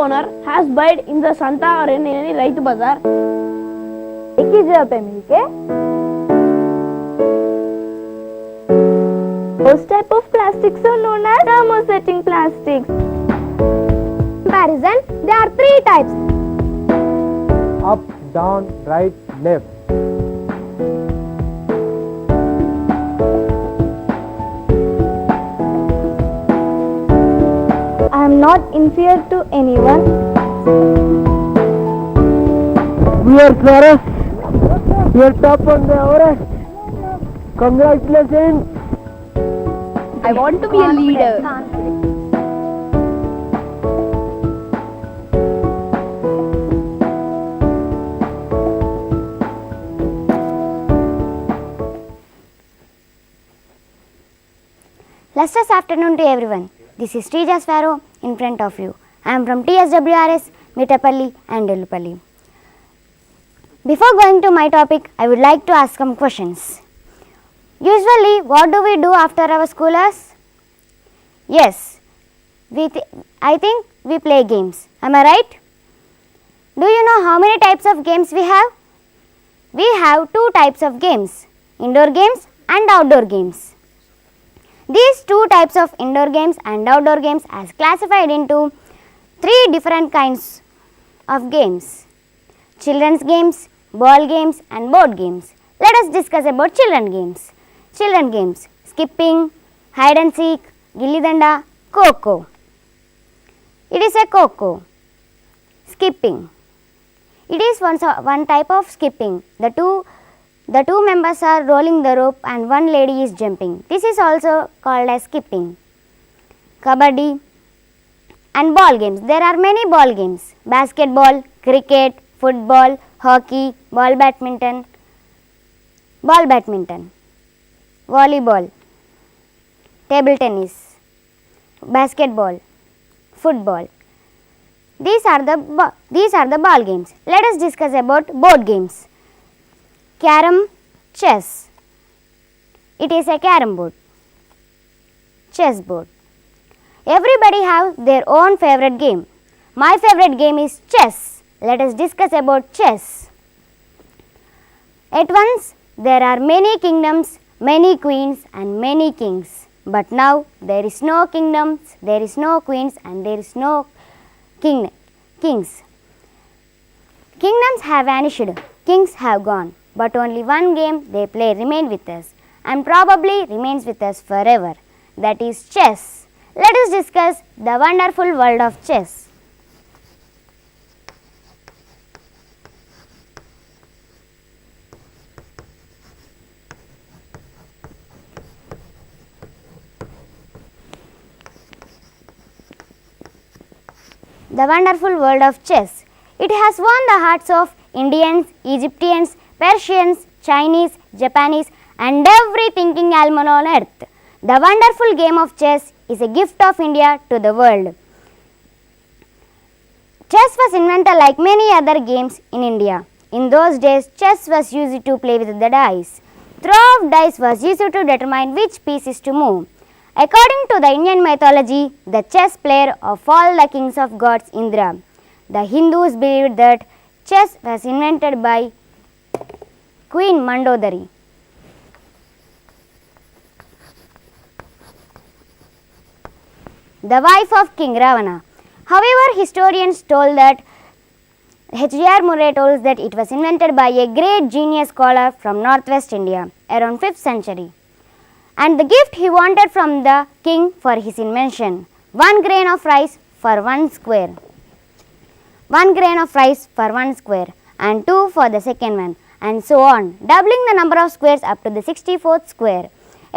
owner has died in the Santa or in any Raitu Bazaar. एक ही जगह पे मिलके those type of plastics are known as thermosetting plastics. Comparison, there are 3 types: up, down, right, left. I am not inferior to anyone. We are Clara. We are top on the aura. Congratulations. I want to be a leader. Blessed afternoon to everyone. This is Ch.Sreeja in front of you. I am from TSWREI, Mittapalli and Delupalli. Before going to my topic, I would like to ask some questions. Usually, what do we do after our school hours? Yes, I think we play games. Am I right? Do you know how many types of games we have? We have 2 types of games, indoor games and outdoor games. These 2 types of indoor games and outdoor games are classified into 3 different kinds of games: children's games, ball games and board games. Let us discuss about children games. Children games: skipping, hide and seek, gilli danda, kho-kho. It is a kho-kho. Skipping. It is one type of skipping. The two members are rolling the rope and one lady is jumping. This is also called as skipping. Kabaddi and ball games. There are many ball games: basketball, cricket, football, hockey, ball badminton, volleyball, table tennis, basketball, football. These are the ball games. Let us discuss about board games. Carom, chess. It is a carom board. Chess board. Everybody have their own favorite game. My favorite game is chess. Let us discuss about chess. At once, there are many kingdoms, many queens and many kings. But now, there is no kingdoms, there is no queens and there is no kings. Kingdoms have vanished, kings have gone. But only one game they play remain with us and probably remains with us forever. That is chess. Let us discuss the wonderful world of chess. The wonderful world of chess. It has won the hearts of Indians, Egyptians, Persians, Chinese, Japanese and every thinking animal on earth. The wonderful game of chess is a gift of India to the world. Chess was invented like many other games in India. In those days, chess was used to play with the dice. Throw of dice was used to determine which piece is to move. According to the Indian mythology, the chess player of all the kings of gods Indra. The Hindus believed that chess was invented by Queen Mandodari. The wife of King Ravana. However, historians told that Ch.Sreeja told that it was invented by a great genius scholar from northwest India around 5th century. And the gift he wanted from the king for his invention: 1 grain of rice for 1 square. 1 grain of rice for 1 square and 2 for the second one, and so on, doubling the number of squares up to the 64th square.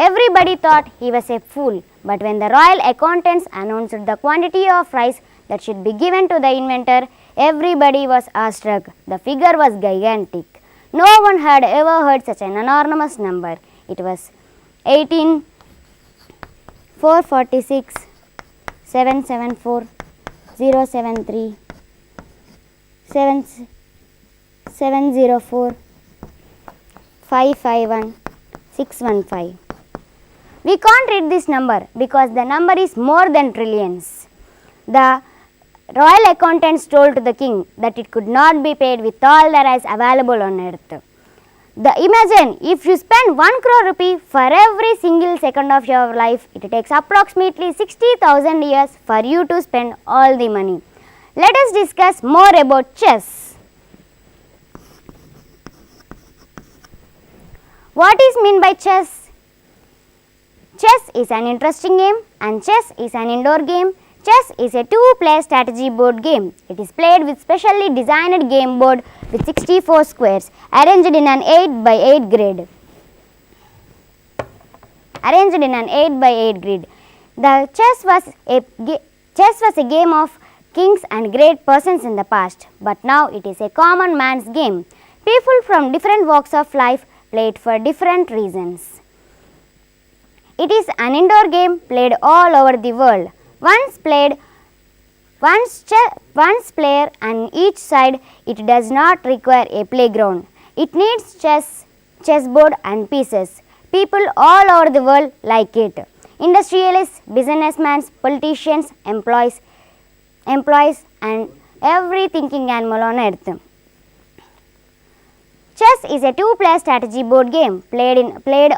Everybody thought he was a fool, but when the royal accountants announced the quantity of rice that should be given to the inventor, everybody was awestruck. The figure was gigantic. No one had ever heard such an enormous number. It was 18,446, 774, 073, 704, 551, 615. We can't read this number because the number is more than trillions. The royal accountants told to the king that it could not be paid with all the rice available on earth. Imagine if you spend 1 crore rupee for every single second of your life, it takes approximately 60,000 years for you to spend all the money. Let us discuss more about chess. What is meant by chess? Chess is an interesting game and chess is an indoor game. Chess is a two-player strategy board game. It is played with specially designed game board with 64 squares arranged in an 8 by 8 grid. The chess was a game of kings and great persons in the past, but now it is a common man's game. People from different walks of life play it for different reasons. It is an indoor game played all over the world. Once player on each side, it does not require a playground. It needs chessboard and pieces. People all over the world like it. Industrialists, businessmen, politicians, employees and every thinking animal on earth. Chess is a two-player strategy board game played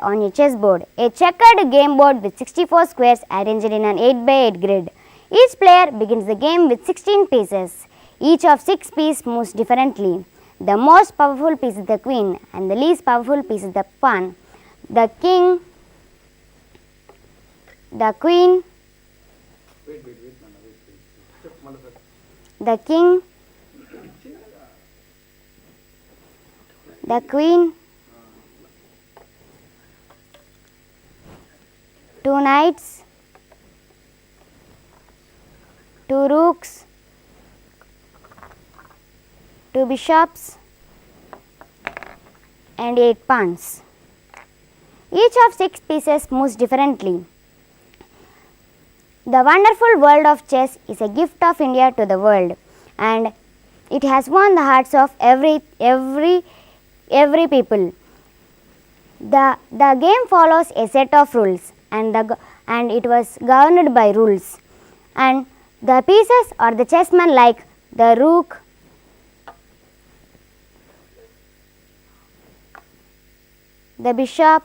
on a chessboard, a checkered game board with 64 squares arranged in an 8 by 8 grid. Each player begins the game with 16 pieces. Each of 6 pieces moves differently. The most powerful piece is the queen and the least powerful piece is the pawn. The king, the queen, the king, the queen, 2 knights, 2 rooks, 2 bishops and 8 pawns. Each of 6 pieces moves differently. The wonderful world of chess is a gift of India to the world, and it has won the hearts of every people. The game follows a set of rules and it was governed by rules. And the pieces are the chessmen like the rook, the bishop,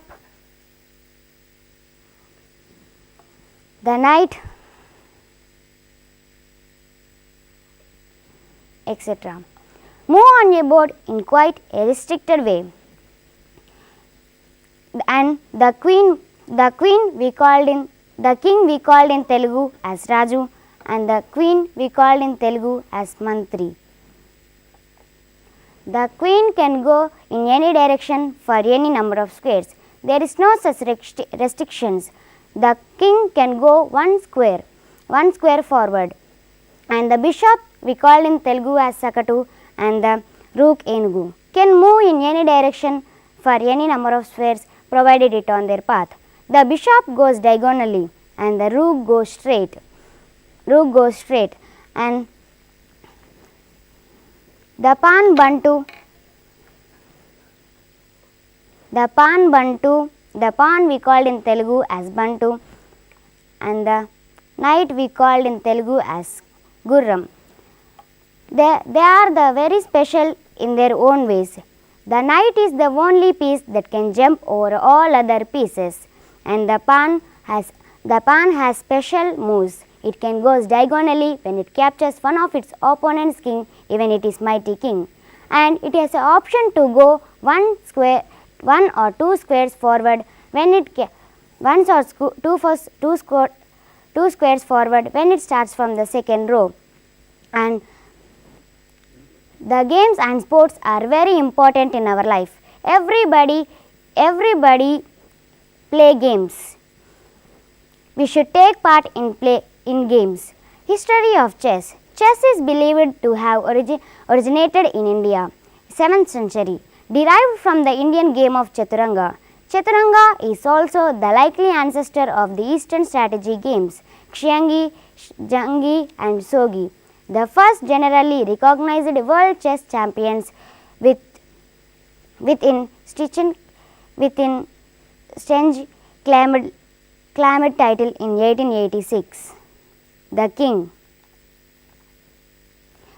the knight, etc. Move on a board in quite a restricted way. And the king we called in Telugu as Raju and the queen we called in Telugu as Mantri. The queen can go in any direction for any number of squares. There is no such restrictions. The king can go one square forward, and the bishop we called in Telugu as Sakatu and the rook Enugu can move in any direction for any number of squares provided it on their path. The bishop goes diagonally and the rook goes straight. And the pawn bantu, the pawn we called in Telugu as bantu and the knight we called in Telugu as gurram. They are the very special in their own ways. The knight is the only piece that can jump over all other pieces, and the pawn has special moves. It can go diagonally when it captures one of its opponent's king, even it is mighty king, and it has an option to go one or two squares forward when it two squares forward when it starts from the second row. And the games and sports are very important in our life. Everybody play games. We should take part in games. History of chess. Chess is believed to have originated in India, 7th century, derived from the Indian game of Chaturanga. Chaturanga is also the likely ancestor of the Eastern strategy games, Xiangqi, Zhangqi and Sogi. The first generally recognized world chess champions within Stench claimed title in 1886. The king.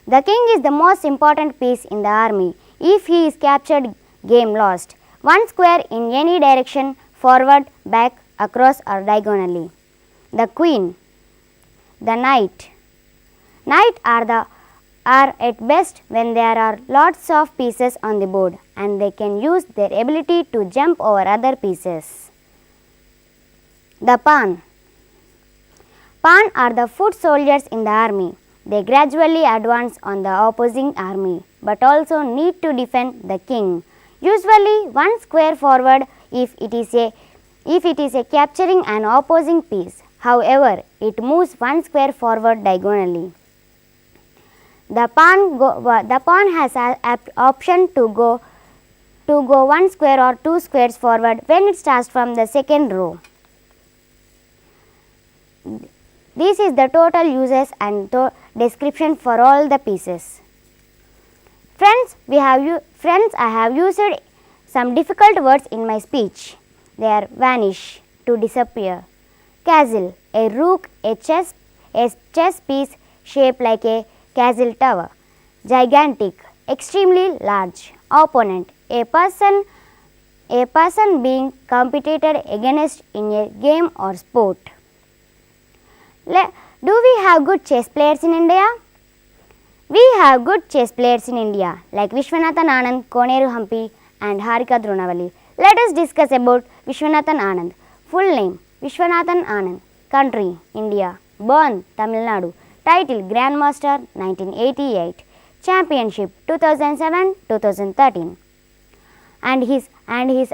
The king is the most important piece in the army. If he is captured, game lost. One square in any direction, forward, back, across or diagonally. The queen. The knight. Knight are at best when there are lots of pieces on the board and they can use their ability to jump over other pieces. The pawn. Pawn are the foot soldiers in the army. They gradually advance on the opposing army but also need to defend the king. Usually one square forward if it is a capturing an opposing piece. However, it moves one square forward diagonally. The pawn has an option to go one square or two squares forward when it starts from the second row. This is the total uses and description for all the pieces. Friends, I have used some difficult words in my speech. They are vanish, to disappear, castle, a rook, a chess piece shaped like a castle tower, gigantic, extremely large, opponent, a person being competed against in a game or sport. Do we have good chess players in India? We have good chess players in India like Vishwanathan Anand, Koneru Hampi and Harika Drunavalli. Let us discuss about Vishwanathan Anand. Full name Vishwanathan Anand. Country India. Born Tamil Nadu. Title Grandmaster 1988. Championship 2007-2013. And his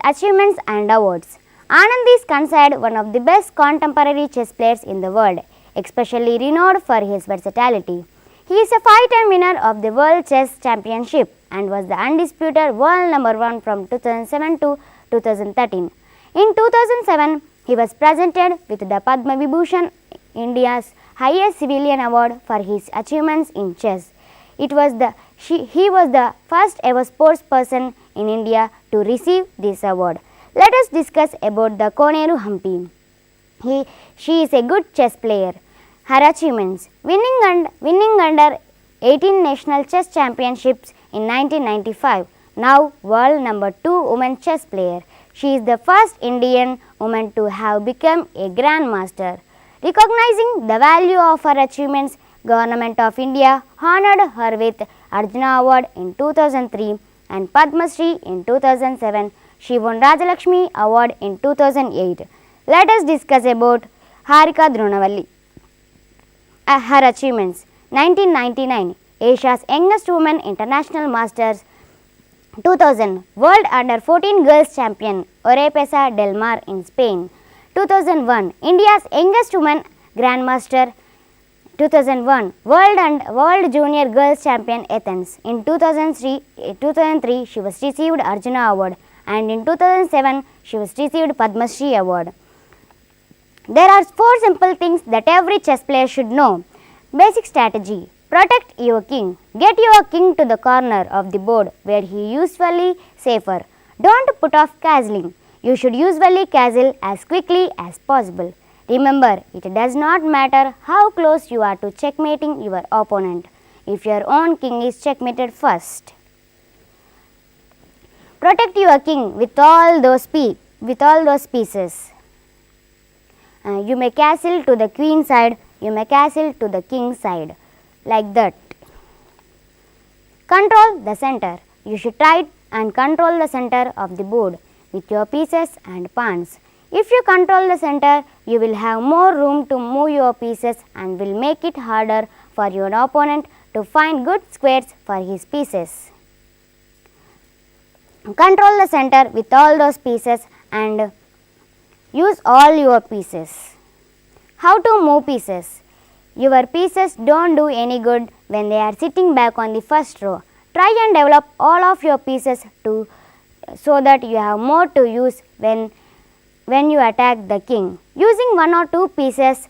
achievements and awards. Anand is considered one of the best contemporary chess players in the world, especially renowned for his versatility. He is a 5-time winner of the World Chess Championship and was the undisputed world number 1 from 2007 to 2013. In 2007, he was presented with the Padma Vibhushan, India's highest civilian award for his achievements in chess. He was the first ever sports person in India to receive this award. Let us discuss about the Koneru Hampi. She is a good chess player. Her achievements: winning under 18 national chess championships in 1995. Now world number 2 women chess player. She is the first Indian woman to have become a grandmaster. Recognizing the value of her achievements, Government of India honored her with Arjuna Award in 2003 and Padma Shri in 2007. She won Rajalakshmi Award in 2008. Let us discuss about Harika Drunavalli. Her achievements: 1999 Asia's youngest woman international masters, 2000 World Under 14 Girls Champion Oropesa del Mar in Spain, 2001 India's youngest woman Grandmaster, 2001 World Junior Girls Champion Athens. In 2003 she was received Arjuna Award and in 2007 she was received Padma Shri Award. There are 4 simple things that every chess player should know. Basic strategy: protect your king. Get your king to the corner of the board where he usually safer. Don't put off castling. You should usually castle as quickly as possible. Remember, it does not matter how close you are to checkmating your opponent if your own king is checkmated first. Protect your king with all those pieces. You may castle to the queen side, you may castle to the king side, like that. Control the center. You should try and control the center of the board with your pieces and pawns. If you control the center, you will have more room to move your pieces and will make it harder for your opponent to find good squares for his pieces. Control the center with all those pieces and use all your pieces. How to move pieces? Your pieces don't do any good when they are sitting back on the first row. Try and develop all of your pieces so that you have more to use when you attack the king. Using 1 or 2 pieces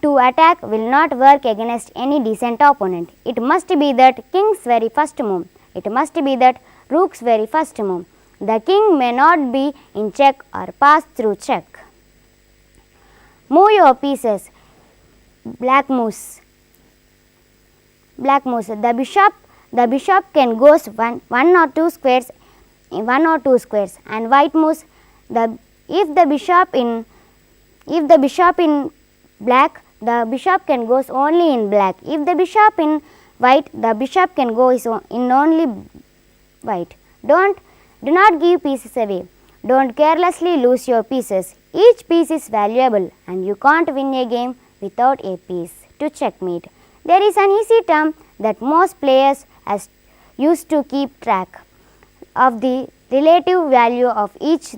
to attack will not work against any decent opponent. It must be that king's very first move. It must be that rook's very first move. The king may not be in check or pass through check. Move your pieces. Black moves. black moves. The bishop can goes one or two squares, and white moves. If the bishop in black, the bishop can goes only in black. If the bishop in white, the bishop can go in only white. Do not give pieces away. Don't carelessly lose your pieces. Each piece is valuable and you can't win a game without a piece to checkmate. There is an easy term that most players used to keep track of the relative value of each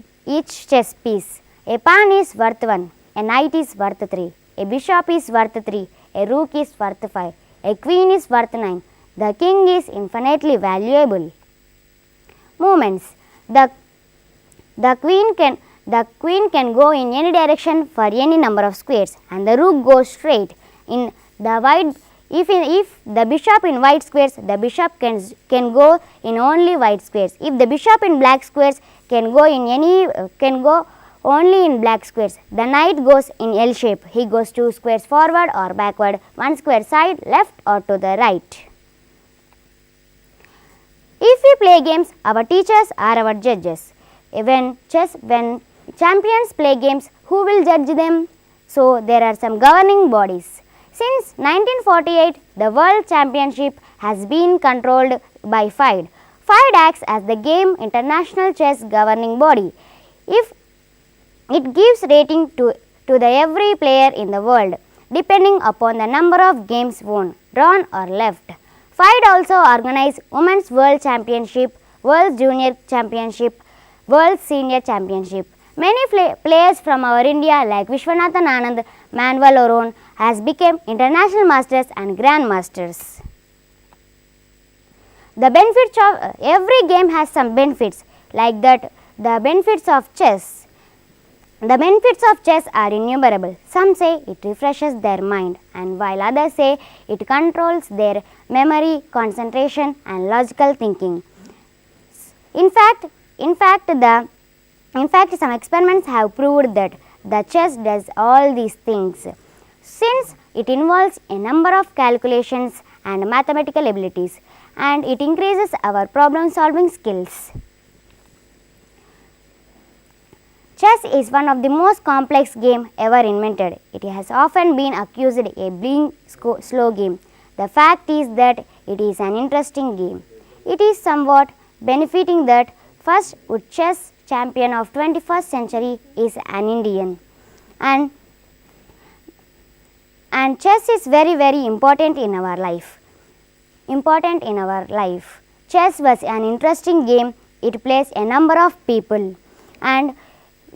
chess piece. A pawn is worth 1, a knight is worth 3, a bishop is worth 3, a rook is worth 5, a queen is worth 9. The king is infinitely valuable. Movements. The queen can go in any direction for any number of squares, and the rook goes straight. In the white, if the bishop in white squares, the bishop can go in only white squares. If the bishop in black squares, can go only in black squares. The knight goes in L shape. He goes 2 squares forward or backward, 1 square side, left or to the right. If we play games, our teachers are our judges. When champions play games, who will judge them? So there are some governing bodies. Since 1948, the World Championship has been controlled by FIDE. FIDE acts as the game international chess governing body. If it gives rating to the every player in the world, depending upon the number of games won, drawn or left. FIDE also organizes Women's World Championship, World Junior Championship, World Senior Championship. Many players from our India like Vishwanathan Anand, Manuel Oron has become international masters and grandmasters. The benefits of every game has some benefits, like that the benefits of chess. The benefits of chess are innumerable. Some say it refreshes their mind, and while others say it controls their memory, concentration and logical thinking. In fact, some experiments have proved that the chess does all these things, since it involves a number of calculations and mathematical abilities, and it increases our problem solving skills. Chess is one of the most complex games ever invented. It has often been accused of being a slow game. The fact is that it is an interesting game. It is somewhat benefiting that first chess champion of 21st century is an Indian. And chess is very, very important in our life. Chess was an interesting game. It plays a number of people, and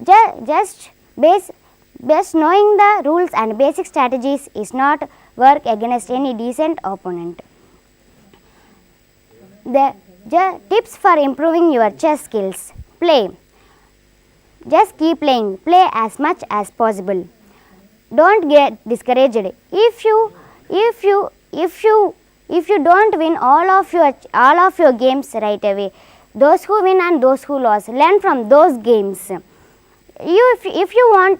just knowing the rules and basic strategies is not work against any decent opponent. The tips for improving your chess skills: play. Just keep playing. Play as much as possible. Don't get discouraged. If you don't win all of your games right away, those who win and those who lost, learn from those games. If you want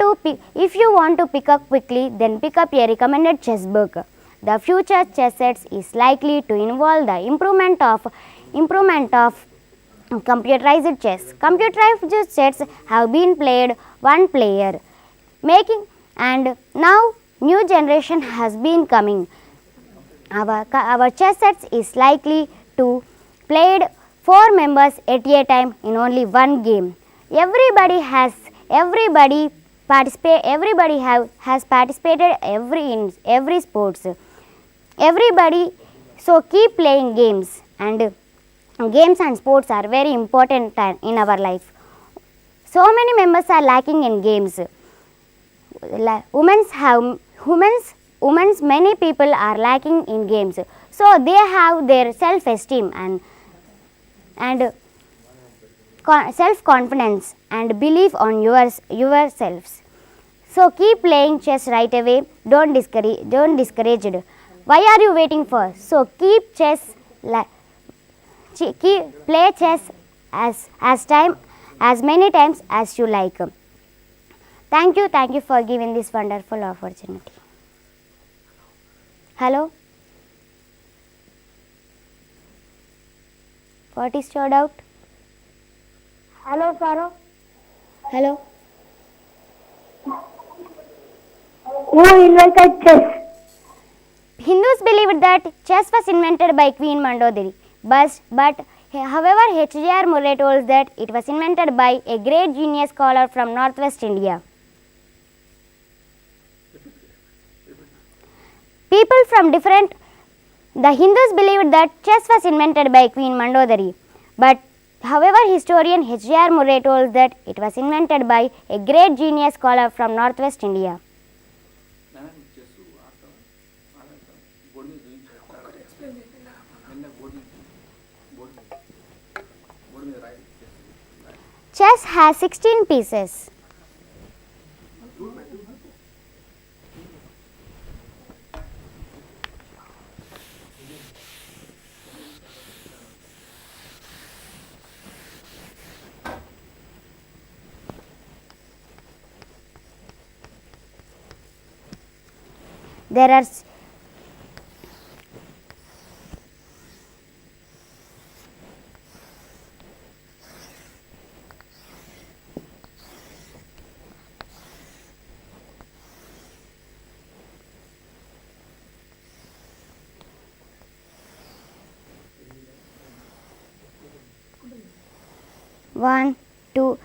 to pick up quickly, then pick up a recommended chess book. The future chess sets is likely to involve the improvement of computerized chess. Computerized chess have been played one player making, and now new generation has been coming. Our chess sets is likely to played 4 members at a time in only one game. Everybody has participated in every sports. Everybody, so keep playing games, and games and sports are very important in our life. So many members are lacking in games. Many people are lacking in games, so they have their self-esteem and self-confidence and belief on yourselves. So keep playing chess right away. Don't discourage it. Why are you waiting for? So play chess as many times as you like. Thank you for giving this wonderful opportunity. Hello. What is your doubt? Hello, Saro. Hello. Who invented chess? Hindus believed that chess was invented by Queen Mandodari, but however Ch.Sreeja told that it was invented by a great genius scholar from northwest India. The Hindus believed that chess was invented by Queen Mandodari, but however historian Ch.Sreeja told that it was invented by a great genius scholar from northwest India. Chess has 16 pieces. There are one, two.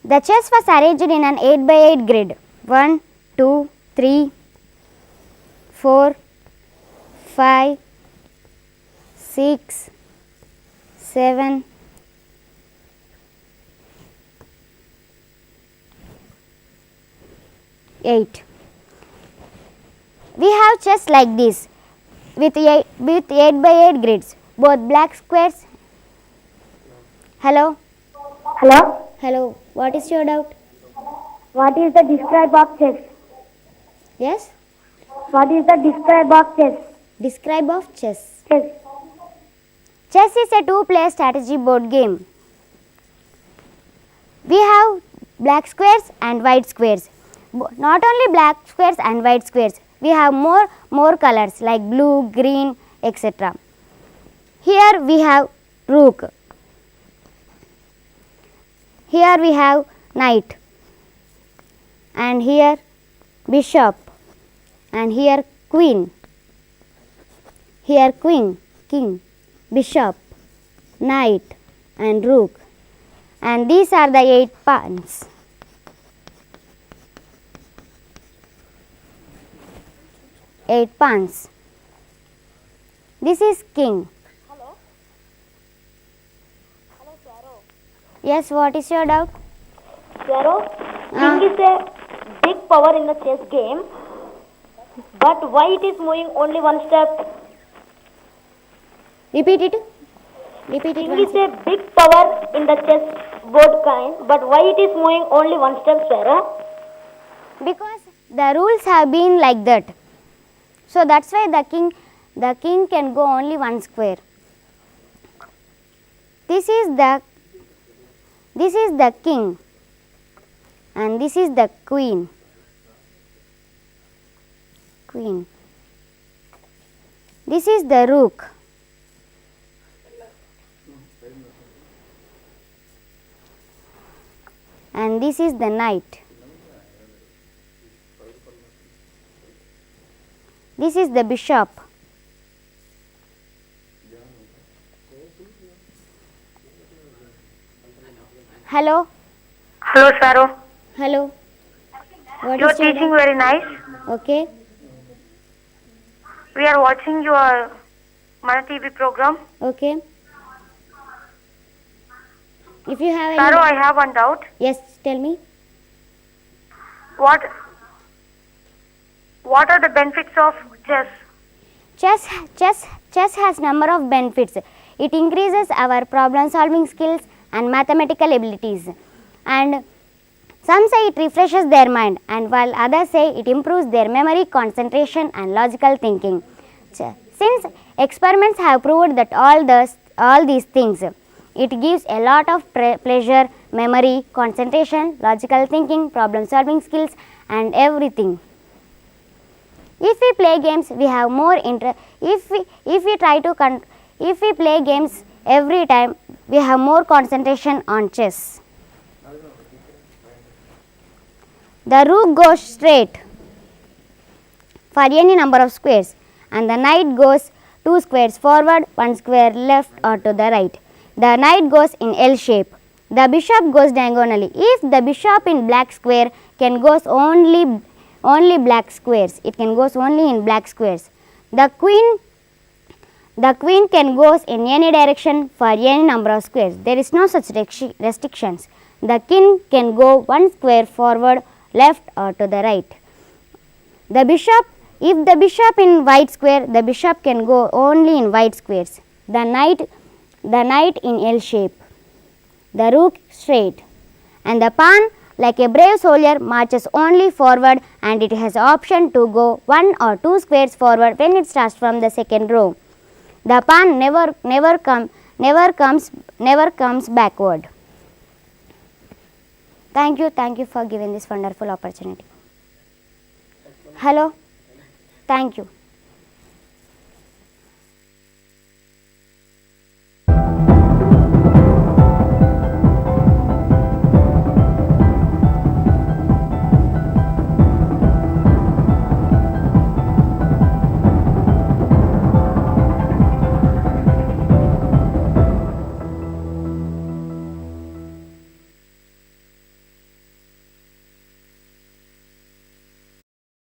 The chess was arranged in an 8 by 8 grid. 1, 2, 3, 4, 5, 6, 7, 8. We have chess like this with 8 by 8 grids, both black squares. Hello? Hello. Hello. What is your doubt? What is the describe of chess? Yes? What is the describe of chess? Describe of chess. Chess. Chess is a two-player strategy board game. We have black squares and white squares. Not only black squares and white squares, we have more colors like blue, green, etc. Here we have rook. Here we have knight, and here bishop, and here queen, here queen, king, bishop, knight, and rook, and these are the 8 pawns. This is king. Yes, what is your doubt? Saro, king is a big power in the chess game, but why it is moving only one step? Repeat it. King is a big power in the chess board kind, but why it is moving only one step, Saro? Because the rules have been like that. So that's why the king can go only one square. This is the king, and this is the queen. This is the rook. And this is the knight. This is the bishop. Hello. Hello, Saro. Hello. What Your is your teaching name? very nice. Okay. We are watching your Mana TV program. Okay. If you have Saro, any, I have one doubt. yes, tell me. What are the benefits of chess? Chess has number of benefits. It increases our problem solving skills and mathematical abilities, and some say it refreshes their mind, and while others say it improves their memory, concentration, and logical thinking. Since experiments have proved that all these things, it gives a lot of pleasure, memory, concentration, logical thinking, problem solving skills, and everything. If we play games, we have more interest. If we play games, Every time we have more concentration on chess. The rook goes straight for any number of squares, and the knight goes 2 squares forward, 1 square left or to the right. The knight goes in L shape. The bishop goes diagonally. If the bishop in black square can goes only black squares, it can goes only in black squares. The queen can goes in any direction for any number of squares. There is no such restrictions. The king can go 1 square forward, left or to the right. If the bishop in white square, the bishop can go only in white squares. The knight in L shape. The rook straight. And the pawn, like a brave soldier, marches only forward, and it has option to go 1 or 2 squares forward when it starts from the second row. The pawn never comes backward. Thank you for giving this wonderful opportunity. Hello. Thank you.